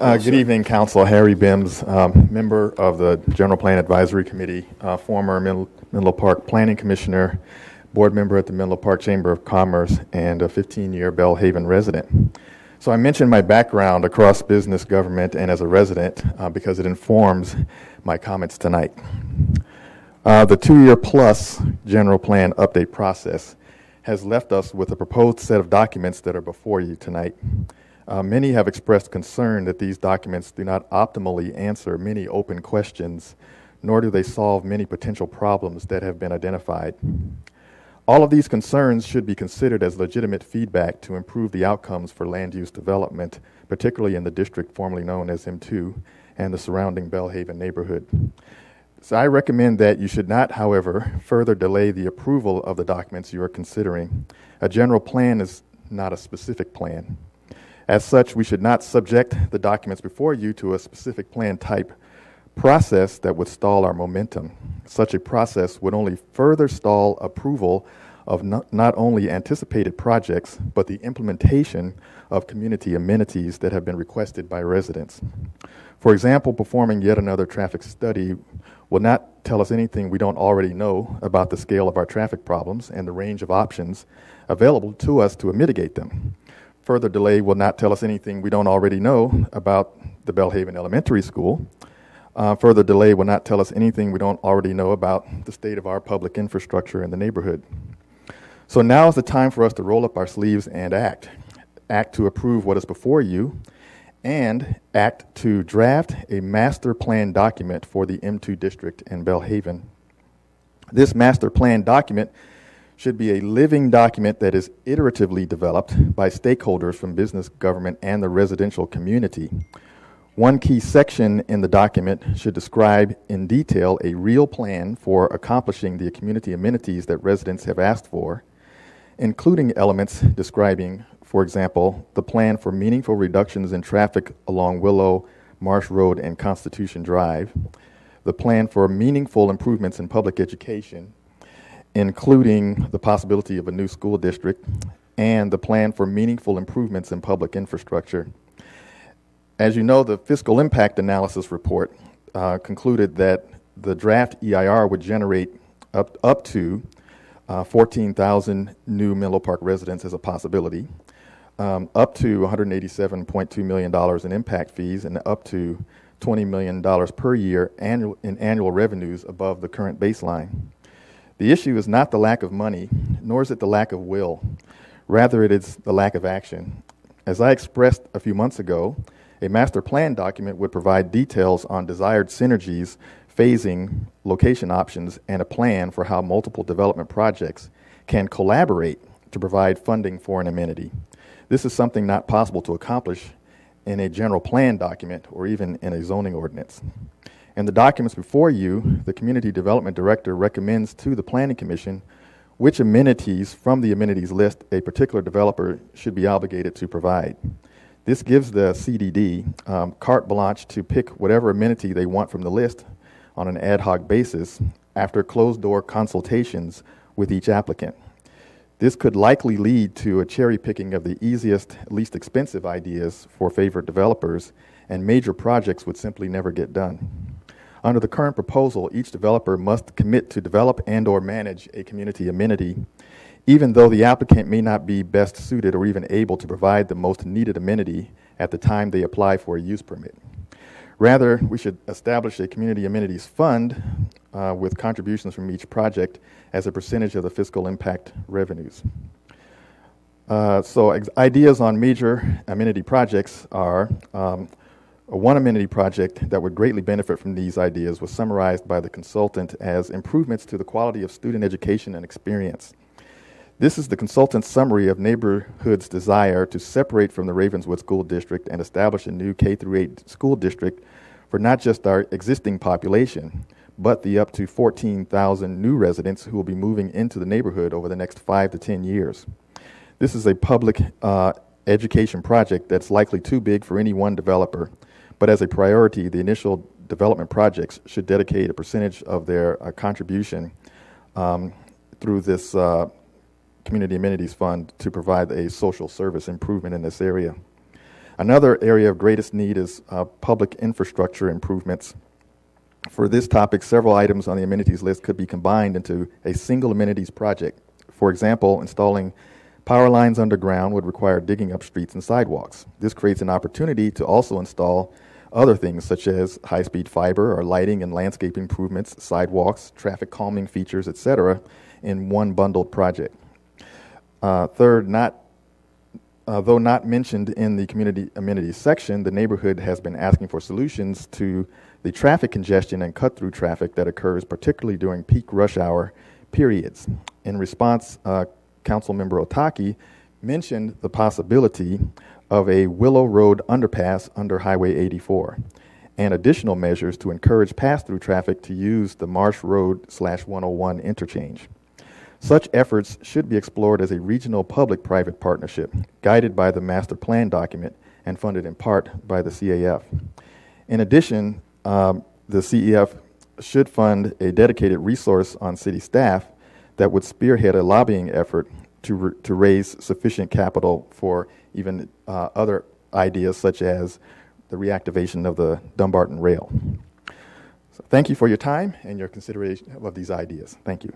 Good evening, Council. Harry Bims, member of the General Plan Advisory Committee, former Menlo Park Planning Commissioner, board member at the Menlo Park Chamber of Commerce, and a 15-year Belle Haven resident. So I mentioned my background across business, government, and as a resident because it informs my comments tonight. The 2-year plus General Plan update process has left us with a proposed set of documents that are before you tonight. Many have expressed concern that these documents do not optimally answer many open questions, nor do they solve many potential problems that have been identified. All of these concerns should be considered as legitimate feedback to improve the outcomes for land use development, particularly in the district formerly known as M2 and the surrounding Belle Haven neighborhood. So I recommend that you should not, however, further delay the approval of the documents you are considering. A general plan is not a specific plan. As such, we should not subject the documents before you to a specific plan type process that would stall our momentum. Such a process would only further stall approval of not only anticipated projects, but the implementation of community amenities that have been requested by residents. For example, performing yet another traffic study will not tell us anything we don't already know about the scale of our traffic problems and the range of options available to us to mitigate them. Further delay will not tell us anything we don't already know about the Belle Haven Elementary School. Further delay will not tell us anything we don't already know about the state of our public infrastructure in the neighborhood. So now is the time for us to roll up our sleeves and act. Act to approve what is before you, and act to draft a master plan document for the M2 district in Belle Haven. This master plan document should be a living document that is iteratively developed by stakeholders from business, government, and the residential community. One key section in the document should describe in detail a real plan for accomplishing the community amenities that residents have asked for, including elements describing, for example, the plan for meaningful reductions in traffic along Willow, Marsh Road, and Constitution Drive, the plan for meaningful improvements in public education, including the possibility of a new school district, and the plan for meaningful improvements in public infrastructure. As you know, the fiscal impact analysis report concluded that the draft EIR would generate up to 14,000 new Menlo Park residents as a possibility, up to $187.2 million in impact fees, and up to $20 million per year in annual revenues above the current baseline. The issue is not the lack of money, nor is it the lack of will. Rather, it is the lack of action. As I expressed a few months ago, a master plan document would provide details on desired synergies, phasing, location options, and a plan for how multiple development projects can collaborate to provide funding for an amenity. This is something not possible to accomplish in a general plan document or even in a zoning ordinance. In the documents before you, the Community Development Director recommends to the Planning Commission which amenities from the amenities list a particular developer should be obligated to provide. This gives the CDD carte blanche to pick whatever amenity they want from the list on an ad hoc basis after closed-door consultations with each applicant. This could likely lead to a cherry picking of the easiest, least expensive ideas for favored developers, and major projects would simply never get done. Under the current proposal, each developer must commit to develop and/or manage a community amenity, even though the applicant may not be best suited or even able to provide the most needed amenity at the time they apply for a use permit. Rather, we should establish a community amenities fund with contributions from each project as a percentage of the fiscal impact revenues. Ideas on major amenity projects are one amenity project that would greatly benefit from these ideas was summarized by the consultant as improvements to the quality of student education and experience. This is the consultant's summary of neighborhood's desire to separate from the Ravenswood School District and establish a new K-8 school district for not just our existing population, but the up to 14,000 new residents who will be moving into the neighborhood over the next 5 to 10 years. This is a public education project that's likely too big for any one developer, but as a priority, the initial development projects should dedicate a percentage of their contribution through this Community Amenities Fund to provide a social service improvement in this area. Another area of greatest need is public infrastructure improvements. For this topic, several items on the amenities list could be combined into a single amenities project. For example, installing power lines underground would require digging up streets and sidewalks. This creates an opportunity to also install other things such as high-speed fiber or lighting and landscape improvements, sidewalks, traffic calming features, etc., in one bundled project. Third, though not mentioned in the community amenities section, the neighborhood has been asking for solutions to the traffic congestion and cut-through traffic that occurs particularly during peak rush hour periods. In response, Councilmember Otake mentioned the possibility of a Willow Road underpass under Highway 84 and additional measures to encourage pass-through traffic to use the Marsh Road/101 interchange. Such efforts should be explored as a regional public-private partnership guided by the master plan document and funded in part by the CAF. In addition, the CEF should fund a dedicated resource on city staff that would spearhead a lobbying effort to raise sufficient capital for even other ideas such as the reactivation of the Dumbarton Rail. So thank you for your time and your consideration of these ideas. Thank you.